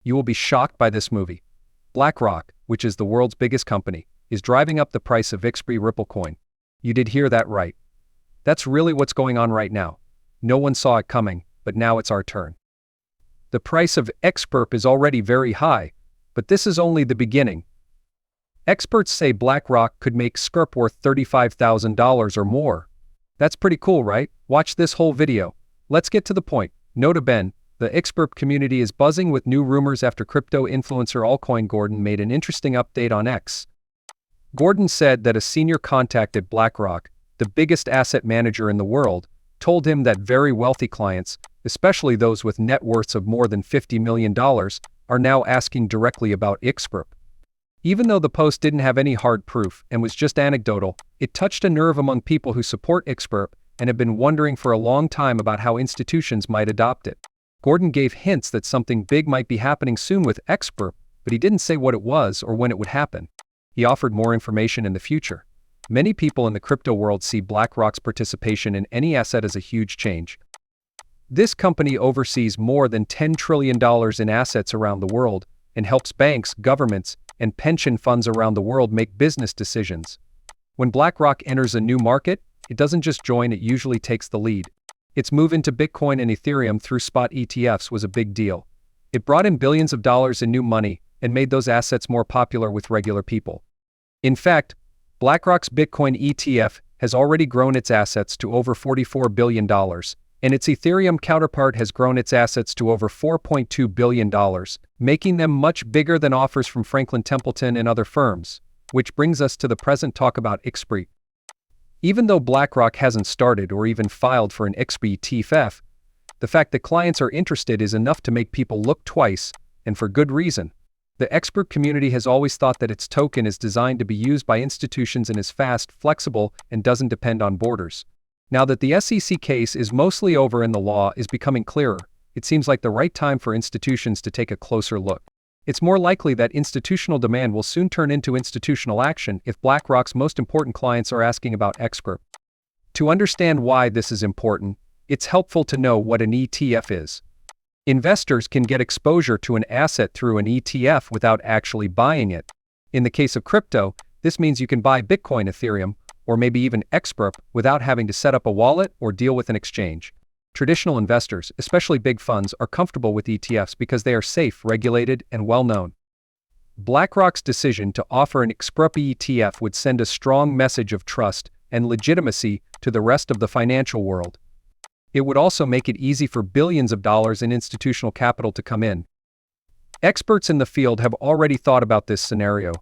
You will be shocked by this movie. BlackRock, which is the world's biggest company, is driving up the price of XRP Ripple coin. You did hear that right. That's really what's going on right now. No one saw it coming, but now it's our turn. The price of XRP is already very high, but this is only the beginning. Experts say BlackRock could make XRP worth $35,000 or more. That's pretty cool, right? Watch this whole video. Let's get to the point. Nota bene, the XRP community is buzzing with new rumors after crypto influencer altcoin Gordon made an interesting update on X. Gordon said that a senior contact at BlackRock, the biggest asset manager in the world, told him that very wealthy clients, especially those with net worths of more than $50 million, are now asking directly about XRP. Even though the post didn't have any hard proof and was just anecdotal, it touched a nerve among people who support XRP and have been wondering for a long time about how institutions might adopt it. Gordon gave hints that something big might be happening soon with XRP, but he didn't say what it was or when it would happen. He offered more information in the future. Many people in the crypto world see BlackRock's participation in any asset as a huge change. This company oversees more than $10 trillion in assets around the world and helps banks, governments, and pension funds around the world make business decisions. When BlackRock enters a new market, it doesn't just join, it usually takes the lead. Its move into Bitcoin and Ethereum through spot ETFs was a big deal. It brought in billions of dollars in new money and made those assets more popular with regular people. In fact, BlackRock's Bitcoin ETF has already grown its assets to over $44 billion, and its Ethereum counterpart has grown its assets to over $4.2 billion, making them much bigger than offers from Franklin Templeton and other firms. Which brings us to the present talk about XRP. Even though BlackRock hasn't started or even filed for an XRP ETF, the fact that clients are interested is enough to make people look twice, and for good reason. The XRP community has always thought that its token is designed to be used by institutions and is fast, flexible, and doesn't depend on borders. Now that the SEC case is mostly over and the law is becoming clearer, it seems like the right time for institutions to take a closer look. It's more likely that institutional demand will soon turn into institutional action if BlackRock's most important clients are asking about XRP. To understand why this is important, it's helpful to know what an ETF is. Investors can get exposure to an asset through an ETF without actually buying it. In the case of crypto, this means you can buy Bitcoin, Ethereum, or maybe even XRP without having to set up a wallet or deal with an exchange. Traditional investors, especially big funds, are comfortable with ETFs because they are safe, regulated, and well-known. BlackRock's decision to offer an XRP ETF would send a strong message of trust and legitimacy to the rest of the financial world. It would also make it easy for billions of dollars in institutional capital to come in. Experts in the field have already thought about this scenario.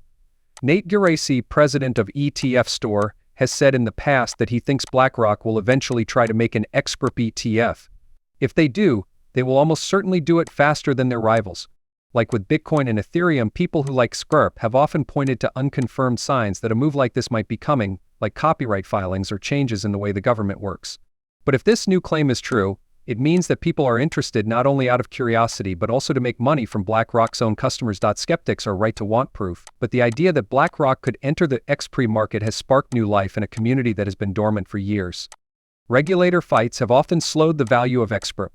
Nate Geraci, president of ETF Store, has said in the past that he thinks BlackRock will eventually try to make an XRP ETF. If they do, they will almost certainly do it faster than their rivals. Like with Bitcoin and Ethereum, people who like XRP have often pointed to unconfirmed signs that a move like this might be coming, like copyright filings or changes in the way the government works. But if this new claim is true, it means that people are interested not only out of curiosity but also to make money from BlackRock's own customers. Skeptics are right to want proof, but the idea that BlackRock could enter the XRP market has sparked new life in a community that has been dormant for years. Regulator fights have often slowed the value of XRP,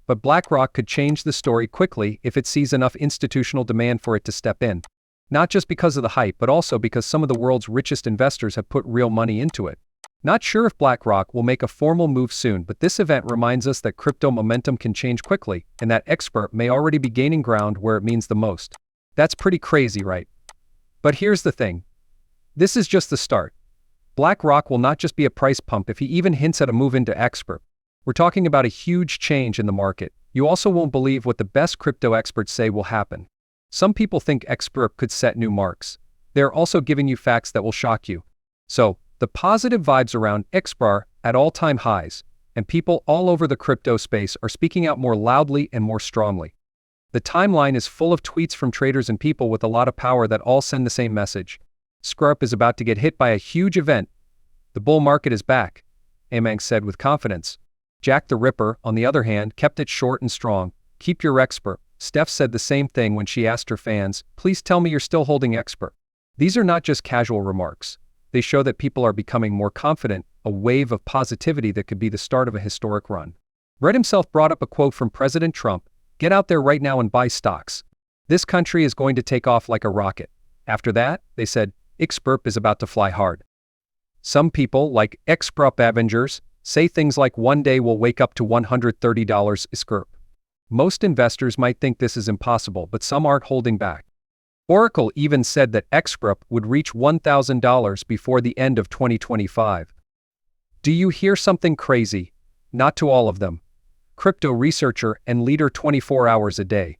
but BlackRock could change the story quickly if it sees enough institutional demand for it to step in. Not just because of the hype, but also because some of the world's richest investors have put real money into it. Not sure if BlackRock will make a formal move soon, but this event reminds us that crypto momentum can change quickly, and that XRP may already be gaining ground where it means the most. That's pretty crazy, right? But here's the thing. This is just the start. BlackRock will not just be a price pump if he even hints at a move into XRP. We're talking about a huge change in the market. You also won't believe what the best crypto experts say will happen. Some people think XRP could set new marks. They're also giving you facts that will shock you. So, the positive vibes around XRP are at all-time highs, and people all over the crypto space are speaking out more loudly and more strongly. The timeline is full of tweets from traders and people with a lot of power that all send the same message. XRP is about to get hit by a huge event. The bull market is back, Amang said with confidence. Jack the Ripper, on the other hand, kept it short and strong. Keep your XRP. Steph said the same thing when she asked her fans, please tell me you're still holding XRP. These are not just casual remarks. They show that people are becoming more confident, a wave of positivity that could be the start of a historic run. Brett himself brought up a quote from President Trump, "Get out there right now and buy stocks." This country is going to take off like a rocket. After that, they said, XRP is about to fly hard. Some people, like XRP Avengers, say things like one day we'll wake up to $130 XRP. Most investors might think this is impossible, but some aren't holding back. Oracle even said that XRP would reach $1,000 before the end of 2025. Do you hear something crazy? Not to all of them. Crypto researcher and leader 24 hours a day.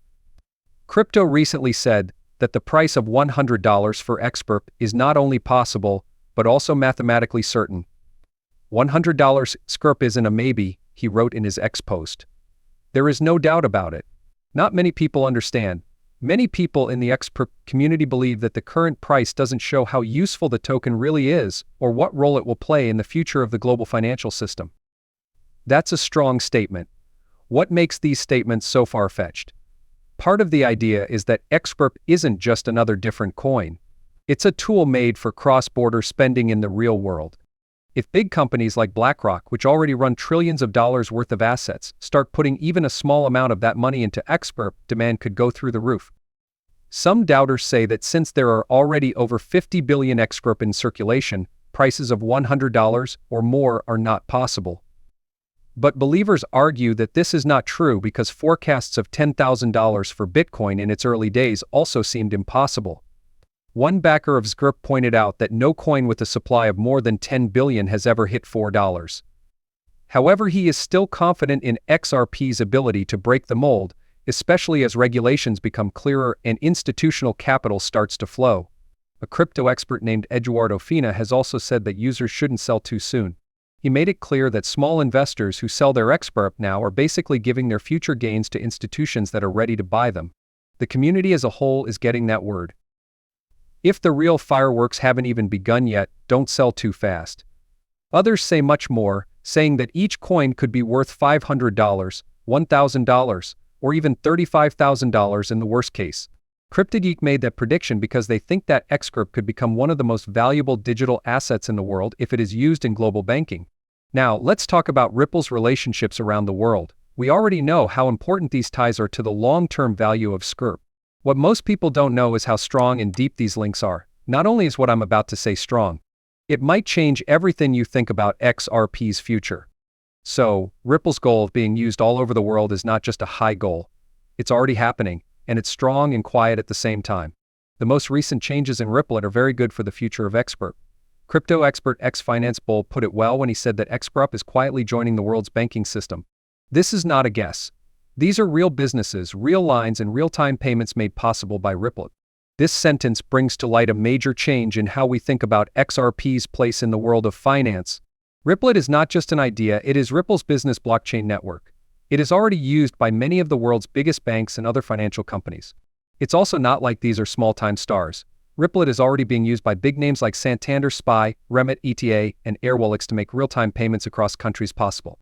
Crypto recently said that the price of $100 for XRP is not only possible, but also mathematically certain. $100 XRP isn't a maybe, he wrote in his X post. There is no doubt about it. Not many people understand. Many people in the XRP community believe that the current price doesn't show how useful the token really is or what role it will play in the future of the global financial system. That's a strong statement. What makes these statements so far-fetched? Part of the idea is that XRP isn't just another different coin. It's a tool made for cross-border spending in the real world. If big companies like BlackRock, which already run trillions of dollars worth of assets, start putting even a small amount of that money into XRP, demand could go through the roof. Some doubters say that since there are already over 50 billion XRP in circulation, prices of $100 or more are not possible. But believers argue that this is not true because forecasts of $10,000 for Bitcoin in its early days also seemed impossible. One backer of XRP pointed out that no coin with a supply of more than 10 billion has ever hit $4. However, he is still confident in XRP's ability to break the mold, especially as regulations become clearer and institutional capital starts to flow. A crypto expert named Eduardo Fina has also said that users shouldn't sell too soon. He made it clear that small investors who sell their XRP now are basically giving their future gains to institutions that are ready to buy them. The community as a whole is getting that word. If the real fireworks haven't even begun yet, don't sell too fast. Others say much more, saying that each coin could be worth $500, $1,000, or even $35,000 in the worst case. CryptoGeek made that prediction because they think that XRP could become one of the most valuable digital assets in the world if it is used in global banking. Now, let's talk about Ripple's relationships around the world. We already know how important these ties are to the long-term value of XRP. What most people don't know is how strong and deep these links are. Not only is what I'm about to say strong, it might change everything you think about XRP's future. So, Ripple's goal of being used all over the world is not just a high goal. It's already happening, and it's strong and quiet at the same time. The most recent changes in Ripple are very good for the future of XRP. Crypto expert X-Finance Bull put it well when he said that XRP is quietly joining the world's banking system. This is not a guess. These are real businesses, real lines, and real-time payments made possible by Ripple. This sentence brings to light a major change in how we think about XRP's place in the world of finance. Ripple is not just an idea, it is Ripple's business blockchain network. It is already used by many of the world's biggest banks and other financial companies. It's also not like these are small-time stars. Ripple is already being used by big names like Santander, SPY, Remit, ETA, and Airwallex to make real-time payments across countries possible.